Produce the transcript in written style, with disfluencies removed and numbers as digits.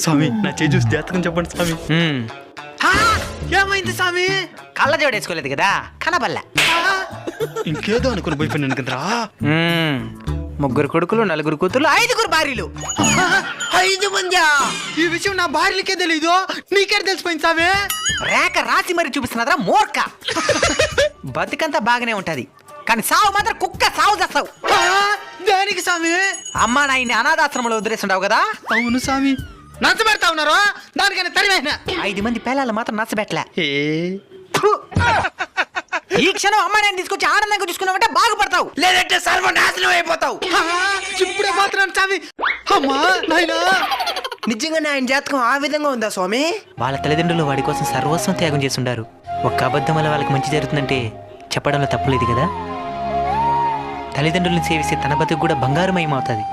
స్వామి నా చేయి చూసి జాతకం చెప్పండి స్వామి. ఏమైంది స్వామి? కళ్ళ జోడేసుకోలేదు కదా కనబల్ల. ఇంకేదో అనుకుని పోయిపోయినాను కదరా. 3 కొడుకులు 4 కూతుర్లు 5 భార్యలు. 5 మంది. ఈ విషయం నా భార్యలకే తెలీదు, నీకే తెలిసిపోయింది స్వామి. రేఖ రాసి మరి చూపిస్తున్నదా మూర్ఖ. బతుకంతా బాగానే ఉంటది కానీ సావు మాత్రం కుక్క సావు చేస్తావు. దానికి స్వామి అమ్మా నాయన్ని అనాథాశ్రమంలో వదిలేస్తుంటావు కదా. అవును స్వామి. నచ్చబెడతా ఉన్నారు దానికైనా తరివేనా? 5 మంది పిల్లలు మాత్రం నచ్చబెట్టలే. ఈ క్షణం అమ్మా నాయన్ని తీసుకొచ్చి ఆనందంగా చూసుకున్నావంటే బాగుపడతావు, లేదంటే సర్వనాశనం అయిపోతావు. ఇప్పుడే మాత్రం స్వామి. అమ్మా నాయనా, నిజంగానే ఆయన జాతకం ఆ విధంగా ఉందా స్వామి? వాళ్ళ తల్లిదండ్రులు వాడి కోసం సర్వస్వం త్యాగం చేస్తుండారు. ఒక్క అబద్ధం వల్ల వాళ్ళకి మంచి జరుగుతుందంటే చెప్పడంలో తప్పులేదు కదా. తల్లిదండ్రులను సేవిస్తే తన బతుకు కూడా బంగారుమయమవుతుంది.